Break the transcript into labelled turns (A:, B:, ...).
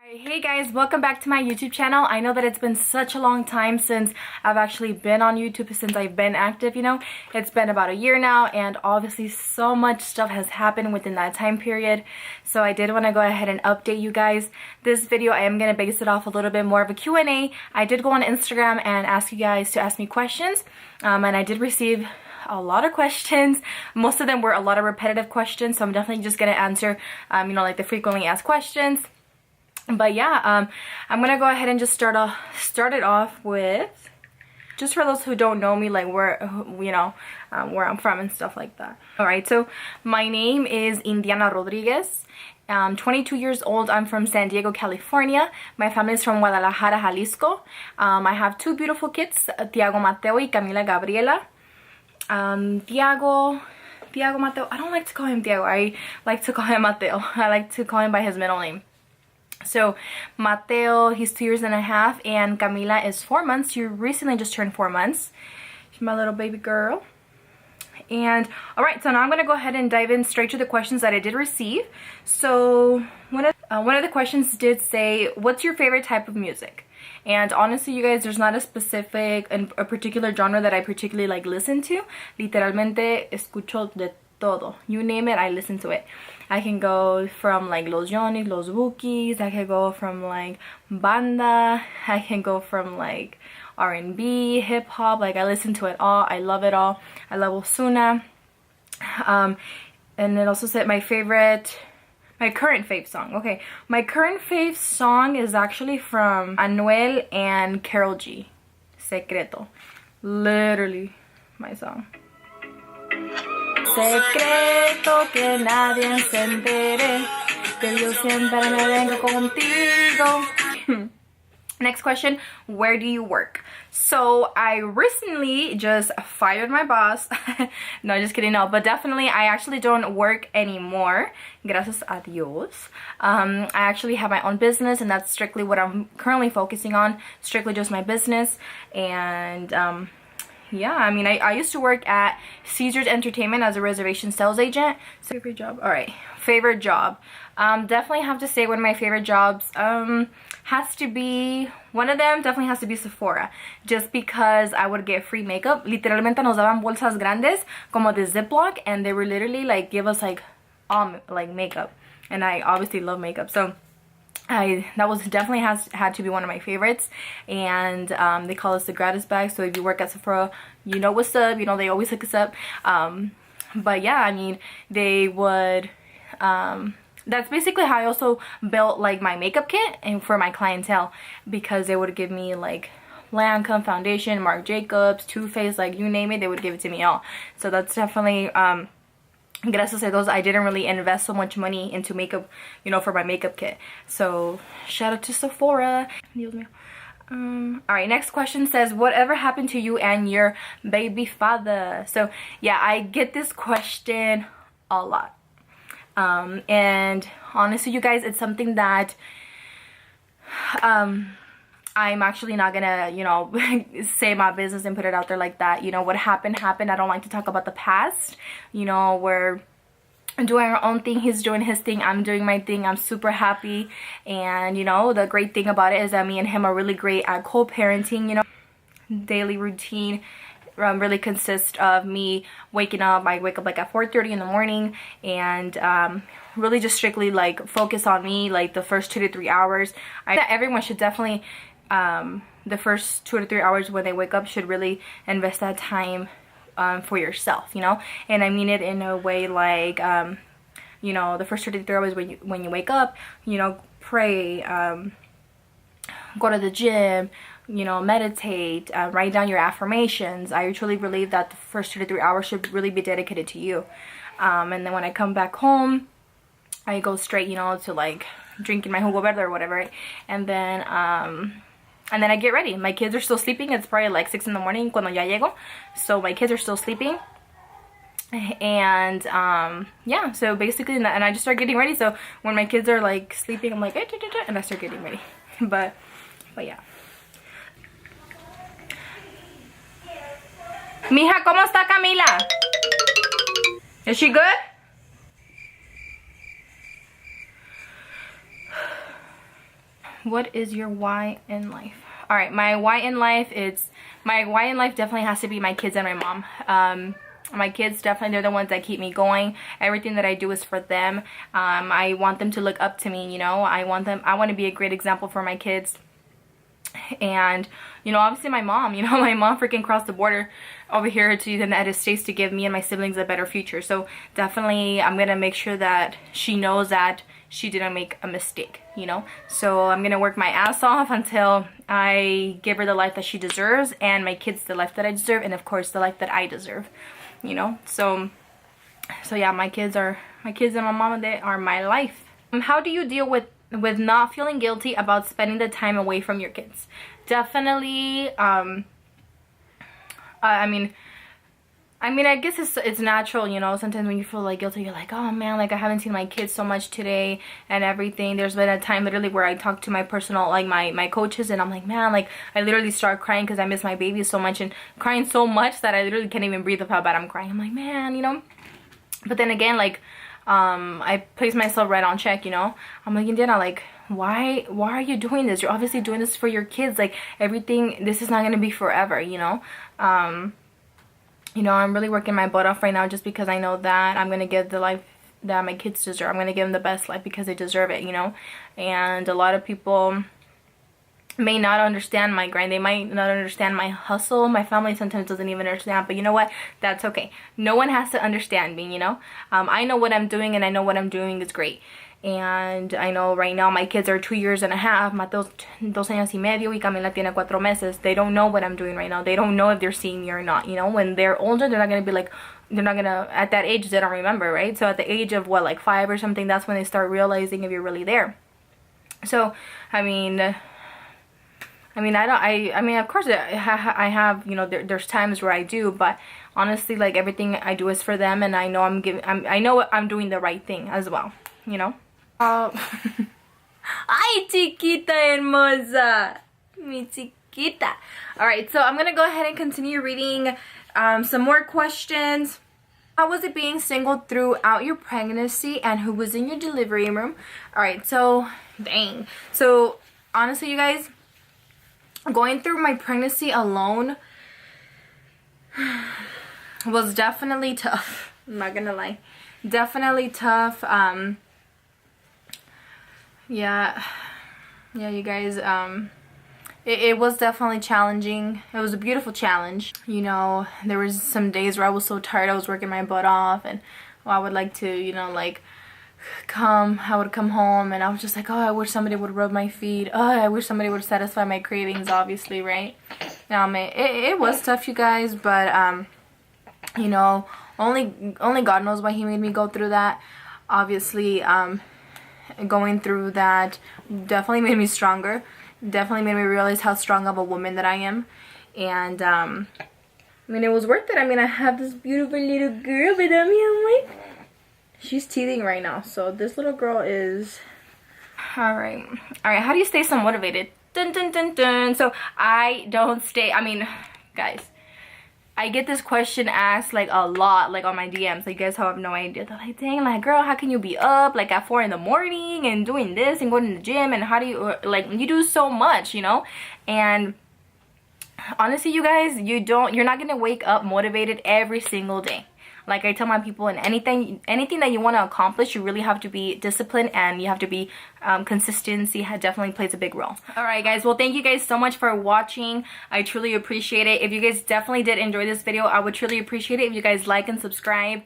A: Hey guys, welcome back to my YouTube channel. I know that it's been such a long time since I've actually been on YouTube, since I've been active, you know. It's been about a year now, and obviously so much stuff has happened within that time period. So I did want to go ahead and update you guys. This video, I am going to base it off a little bit more of a Q&A. I did go on Instagram and ask you guys to ask me questions, and I did receive a lot of questions. Most of them were a lot of repetitive questions, so I'm definitely just going to answer, you know, like the frequently asked questions. But yeah, I'm gonna go ahead and just start it off with, just for those who don't know me, like where where I'm from and stuff like that. All right, so my name is Indiana Rodriguez. I'm 22 years old. I'm from San Diego, California. My family is from Guadalajara, Jalisco. I have two beautiful kids, Tiago Mateo y Camila Gabriela. Tiago Mateo, I don't like to call him Tiago. I like to call him Mateo. I like to call him by his middle name. So Mateo, he's 2 years and a half, and Camila is 4 months. She recently just turned 4 months. She's my little baby girl. And alright, so now I'm going to go ahead and dive in straight to the questions that I did receive. So one of the questions did say, what's your favorite type of music? And honestly, you guys, there's not a specific and a particular genre that I particularly like listen to. Literalmente escucho de todo. You name it, I listen to it. I can go from like Los Yonis, Los Bukis. I can go from like banda. I can go from like R&B, hip hop. Like I listen to it all. I love it all. I love Ozuna. And it also said my current fave song. Okay, my current fave song is actually from Anuel and Karol G. Secreto. Literally my song. Secreto que nadie se entere, que yo siempre me vengo contigo. Next question, where do you work? So I recently just fired my boss. No, just kidding, no, but definitely I actually don't work anymore. Gracias a Dios. I actually have my own business, and that's strictly what I'm currently focusing on. Strictly just my business. And yeah, I mean, I used to work at Caesars Entertainment as a reservation sales agent. So favorite job? Alright, favorite job. Definitely have to say one of my favorite jobs has to be, one of them definitely has to be Sephora. Just because I would get free makeup. Literalmente nos daban bolsas grandes como de Ziploc, and they were literally like give us like all like makeup. And I obviously love makeup, so that was definitely had to be one of my favorites. And they call us the gratis bag, so if you work at Sephora, you know what's up, you know, they always hook us up. But yeah, I mean, they would that's basically how I also built like my makeup kit and for my clientele, because they would give me like Lancome foundation, Marc Jacobs, Too Faced, like you name it, they would give it to me all. So that's definitely gracias a those, I didn't really invest so much money into makeup, you know, for my makeup kit. So shout out to Sephora. Alright, next question says, whatever happened to you and your baby father? So yeah, I get this question a lot. And honestly, you guys, it's something that I'm actually not gonna, you know, say my business and put it out there like that. You know, what happened. I don't like to talk about the past. You know, we're doing our own thing. He's doing his thing. I'm doing my thing. I'm super happy. And, you know, the great thing about it is that me and him are really great at co-parenting, you know. Daily routine really consists of me waking up. I wake up like at 4:30 in the morning, and really just strictly like focus on me like the first 2 to 3 hours. Everyone should definitely the first 2 to 3 hours when they wake up should really invest that time for yourself, you know. And I mean it in a way like you know, the first 2 to 3 hours when you wake up, you know, pray, go to the gym, you know, meditate, write down your affirmations. I truly believe that the first 2 to 3 hours should really be dedicated to you. And then when I come back home, I go straight, you know, to like drinking my jugo verde or whatever, and then I get ready. My kids are still sleeping. It's probably like 6 in the morning cuando ya llego, so my kids are still sleeping. And yeah, so basically, and I just start getting ready. So when my kids are like sleeping, I'm like, and I start getting ready. But yeah. Mija, ¿cómo está Camila? Is she good? What is your why in life? All right, my why in life definitely has to be my kids and my mom. My kids, definitely, they're the ones that keep me going. Everything that I do is for them. I want them to look up to me, you know. I want to be a great example for my kids. And, you know, obviously my mom, you know, my mom freaking crossed the border over here to the United States to give me and my siblings a better future. So definitely I'm gonna make sure that she knows that she didn't make a mistake, you know. So I'm gonna work my ass off until I give her the life that she deserves, and my kids the life that I deserve, and of course the life that I deserve, you know. So yeah, my kids and my mama, they are my life. How do you deal with not feeling guilty about spending the time away from your kids? Definitely, I mean, I guess it's natural, you know. Sometimes when you feel like guilty, you're like, oh man, like I haven't seen my kids so much today and everything. There's been a time literally where I talk to my personal, like my coaches, and I'm like, man, like I literally start crying because I miss my baby so much, and crying so much that I literally can't even breathe of how bad I'm crying. I'm like, man, you know. But then again, like, I place myself right on check, you know. I'm like, Indiana, like, why are you doing this? You're obviously doing this for your kids. Like, everything, this is not gonna be forever, you know. You know, I'm really working my butt off right now just because I know that I'm gonna give the life that my kids deserve. I'm gonna give them the best life because they deserve it, you know. And a lot of people may not understand my grind. They might not understand my hustle. My family sometimes doesn't even understand, but you know what? That's okay. No one has to understand me, you know. I know what I'm doing, and I know what I'm doing is great. And I know right now my kids are 2 years and a half. Mateo's 2 años y medio, y Camila tiene 4 meses. They don't know what I'm doing right now. They don't know if they're seeing me or not, you know. When they're older, they're not gonna be like, they're not gonna, at that age, they don't remember, right? So at the age of what, like 5 or something, that's when they start realizing if you're really there. So I mean, of course I have, you know, there's times where I do, but honestly, like, everything I do is for them, and I know I know I'm doing the right thing as well, you know. Ay, chiquita hermosa, mi chiquita. All right, so I'm gonna go ahead and continue reading some more questions. How was it being single throughout your pregnancy, and who was in your delivery room? All right, so dang. So honestly, you guys, going through my pregnancy alone was definitely tough. I'm not gonna lie, definitely tough. Yeah, you guys, it was definitely challenging. It was a beautiful challenge, you know. There was some days where I was so tired, I was working my butt off, and I would like to, you know, like, I would come home, and I was just like, oh, I wish somebody would rub my feet. Oh, I wish somebody would satisfy my cravings, obviously, right? It was tough, you guys, but you know, only God knows why he made me go through that. Obviously, going through that definitely made me stronger, definitely made me realize how strong of a woman that I am. And I mean, it was worth it. I mean, I have this beautiful little girl with me. I'm like, she's teething right now, so this little girl is all right. How do you stay so motivated? Dun dun dun dun. So I don't stay, I mean, guys, I get this question asked like a lot, like on my DMs. Like, you guys have no idea. They're like, dang, like, girl, how can you be up like at 4 in the morning and doing this and going to the gym, and how do you, like, you do so much, you know? And honestly, you guys, you're not gonna wake up motivated every single day. Like I tell my people, in anything that you want to accomplish, you really have to be disciplined, and you have to be consistency definitely plays a big role. Alright guys, well, thank you guys so much for watching. I truly appreciate it. If you guys definitely did enjoy this video, I would truly appreciate it if you guys like and subscribe.